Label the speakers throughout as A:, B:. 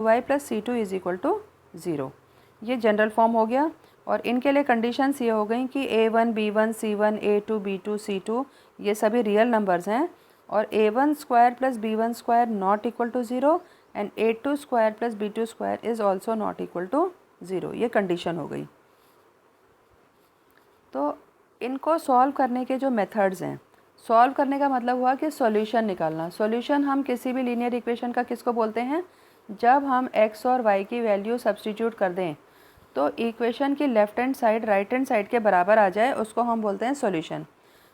A: Y plus c two is equal to 0। ये general form हो गया। और इनके लिए कंडीशंस ये हो गई कि a1 b1 c1 a2 b2 c2 ये सभी रियल नंबर्स हैं, और a1 square plus b1 square not equal to 0 and a2 square plus b2 square is also not equal to 0। ये कंडीशन हो गई। तो इनको सॉल्व करने के जो मेथड्स हैं, सॉल्व करने का मतलब हुआ कि सॉल्यूशन निकालना। सॉल्यूशन हम किसी भी लीनियर इक्वेशन का किसको बोलते हैं? जब हम x और y की वैल्यू सब्स्टिट्यूट कर दें तो इक्वेशन की left hand side right hand side के बराबर आ जाए, उसको हम बोलते हैं सॉल्यूशन।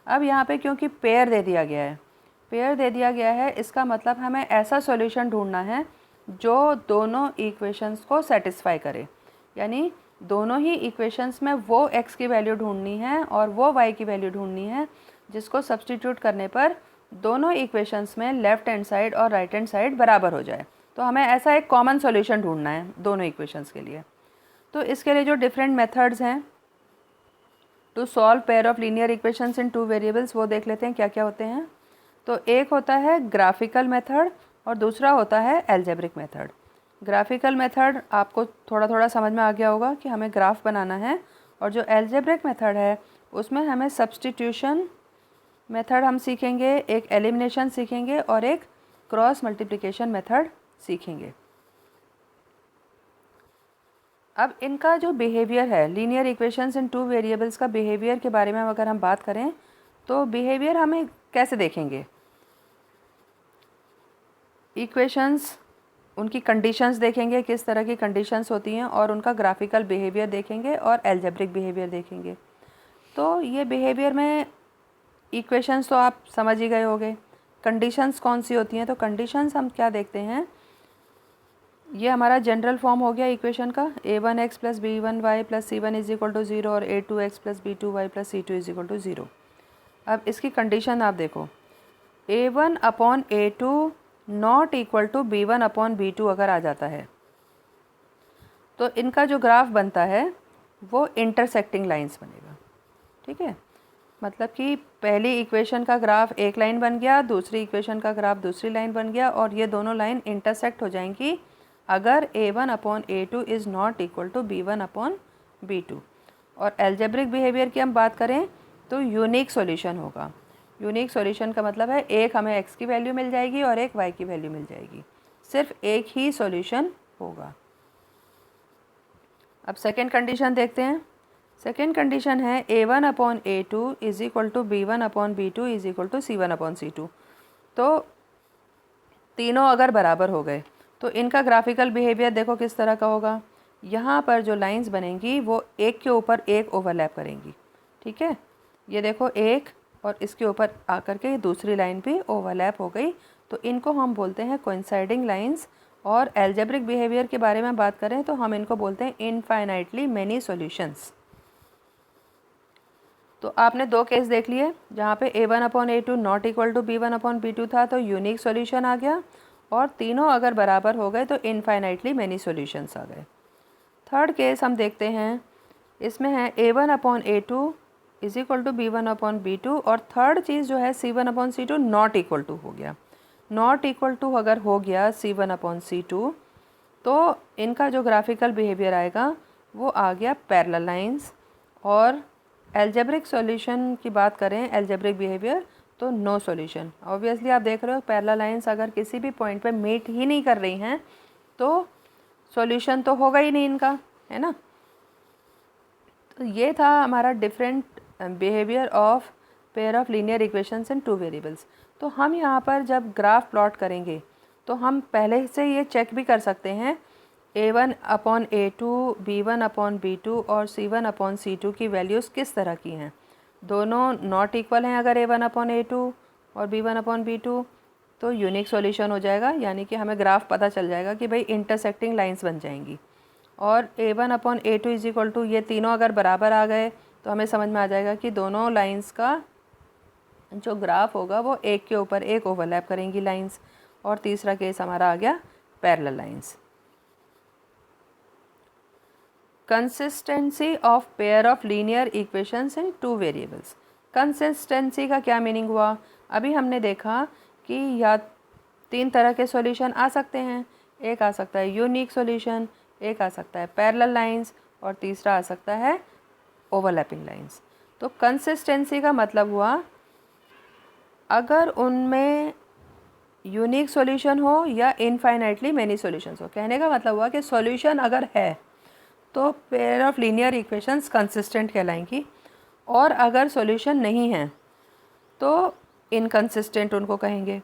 A: अब यहाँ पे क्योंकि पेयर दे दिया गया है, पेयर दे दिया गया है, इसका मतलब हमें ऐसा सॉल्यूशन ढूंढना है जो दोनों इक्वेशंस को सेटिस्फाई करे। यानी दोनों ही इक्वेशंस में वो x की वैल्यू ढूंढनी है और वो y की वैल्यू ढूंढनी है, जिसको सब्स्टिट्यूट करने पर दोनों इक्वेशंस में लेफ़्ट हैंड साइड और राइट हैंड साइड बराबर हो जाए। तो हमें ऐसा एक कॉमन सॉल्यूशन ढूंढना है दोनों इक्वेशंस के लिए। तो इसके लिए जो डिफरेंट मेथड्स हैं to solve pair of linear equations in two variables, वो देख लेते हैं क्या क्या होते हैं। तो एक होता है ग्राफिकल मेथड और दूसरा होता है एल्जेब्रिक मेथड। ग्राफिकल मेथड आपको थोड़ा थोड़ा समझ में आ गया होगा कि हमें ग्राफ बनाना है, और जो एल्जेब्रिक मेथड है उसमें हमें सब्स्टिट्यूशन मेथड हम सीखेंगे, एक एलिमिनेशन सीखेंगे और एक क्रॉस मल्टीप्लिकेशन मेथड सीखेंगे। अब इनका जो बिहेवियर है, linear equations in two variables का बिहेवियर के बारे में अगर हम बात करें तो बिहेवियर हमें कैसे देखेंगे? इक्वेशंस, उनकी कंडीशंस देखेंगे, किस तरह की कंडीशंस होती हैं, और उनका ग्राफिकल बिहेवियर देखेंगे और एल्जेब्रिक बिहेवियर देखेंगे। तो ये बिहेवियर में इक्वेशंस तो आप समझ ही गए होंगे। कंडीशंस कौन सी होती हैं? तो कंडीशंस हम क्या देखते हैं, ये हमारा जनरल फॉर्म हो गया इक्वेशन का, a1x plus b1y plus c1 is equal to 0 और a2x plus b2y plus c2 is equal to 0। अब इसकी कंडीशन आप देखो, a1 upon a2 not equal to b1 upon b2 अगर आ जाता है तो इनका जो ग्राफ बनता है वो इंटरसेक्टिंग लाइंस बनेगा। ठीक है, मतलब कि पहली इक्वेशन का ग्राफ एक लाइन बन गया, दूसरी इक्वेशन का ग्राफ दूसरी लाइन बन गया, और ये दोनों लाइन इंटरसेक्ट हो जाएंगी अगर a1 upon a2 is not equal to b1 upon b2। और एल्जेब्रिक बिहेवियर की हम बात करें तो यूनिक सॉल्यूशन होगा। यूनिक सॉल्यूशन का मतलब है एक हमें x की वैल्यू मिल जाएगी और एक y की वैल्यू मिल जाएगी, सिर्फ एक ही सॉल्यूशन होगा। अब सेकेंड कंडीशन देखते हैं। सेकेंड कंडीशन है a1 upon a2 is equal to b1 upon b2 is equal to c1 upon c2। तो तीनों अगर बराबर हो गए तो इनका ग्राफिकल बिहेवियर देखो किस तरह का होगा। यहाँ पर जो लाइंस बनेंगी वो एक के ऊपर एक ओवरलैप करेंगी। ठीक है, ये देखो एक, और इसके ऊपर आकर के दूसरी लाइन भी ओवरलैप हो गई, तो इनको हम बोलते हैं कोइंसाइडिंग लाइंस। और एल्जेब्रिक बिहेवियर के बारे में बात करें तो हम इनको बोलते हैं इनफाइनाइटली मैनी सॉल्यूशंस। तो आपने दो केस देख लिए जहाँ पे a1 upon a2 not equal to b1 upon b2 था, तो यूनिक सॉल्यूशन आ गया, और तीनों अगर बराबर हो गए तो इनफाइनाइटली मैनी सॉल्यूशंस आ गए। थर्ड केस हम देखते हैं, इसमें है a1 upon a2 is equal to b1 upon b2, और थर्ड चीज़ जो है c1 upon c2 not equal to हो गया। नॉट इक्वल टू अगर हो गया c1 अपॉन c2 तो इनका जो ग्राफिकल बिहेवियर आएगा वो आ गया पैरेलल लाइंस। और एल्जेब्रिक सॉल्यूशन की बात करें, एल्जेब्रिक बिहेवियर, तो नो सॉल्यूशन। ऑब्वियसली आप देख रहे हो पैरेलल लाइंस अगर किसी भी पॉइंट पे मीट ही नहीं कर रही हैं तो सॉल्यूशन तो होगा ही नहीं इनका, है ना। तो ये था हमारा different behaviour of pair of linear equations in two variables. तो हम यहाँ पर जब ग्राफ प्लॉट करेंगे तो हम पहले से ये चेक भी कर सकते हैं a1 upon a2, b1 upon b2 और c1 अपॉन c2 की वैल्यूज़ किस तरह की हैं। दोनों नॉट इक्वल हैं अगर a1 अपॉन a2 और b1 अपॉन b2 तो यूनिक सॉल्यूशन हो जाएगा, यानी कि हमें ग्राफ पता चल जाएगा कि भाई इंटरसेक्टिंग लाइंस बन जाएंगी। और a1 upon a2 is equal to ये तीनों अगर बराबर आ गए तो हमें समझ में आ जाएगा कि दोनों लाइंस का जो ग्राफ होगा वो एक के ऊपर एक ओवरलैप करेंगी लाइंस। और तीसरा केस हमारा आ गया parallel lines. Consistency of pair of linear equations in two variables. Consistency का क्या मीनिंग हुआ? अभी हमने देखा कि या तीन तरह के सॉल्यूशन आ सकते हैं, एक आ सकता है यूनिक सॉल्यूशन, एक आ सकता है पैरेलल लाइंस, और तीसरा आ सकता है ओवरलैपिंग लाइंस। तो कंसिस्टेंसी का मतलब हुआ अगर उनमें यूनिक सॉल्यूशन हो या इनफाइनाइटली मैनी सॉल्यूशंस हो। कहने का मतलब हुआ कि सॉल्यूशन अगर है तो pair of linear equations consistent कहलाएंगी, और अगर सॉल्यूशन नहीं है तो इनकंसिस्टेंट उनको कहेंगे।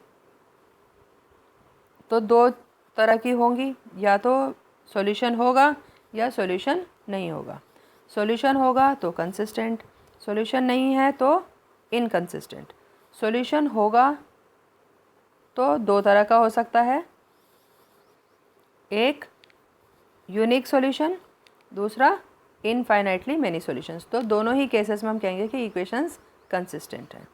A: तो दो तरह की होंगी, या तो सॉल्यूशन होगा या सॉल्यूशन नहीं होगा। सॉल्यूशन होगा तो कंसिस्टेंट, सॉल्यूशन नहीं है तो इनकंसिस्टेंट। सॉल्यूशन होगा तो दो तरह का हो सकता है, एक यूनिक सॉल्यूशन, दूसरा इनफाइनाइटली मैनी सॉल्यूशंस। तो दोनों ही केसेस में हम कहेंगे कि इक्वेशंस कंसिस्टेंट हैं।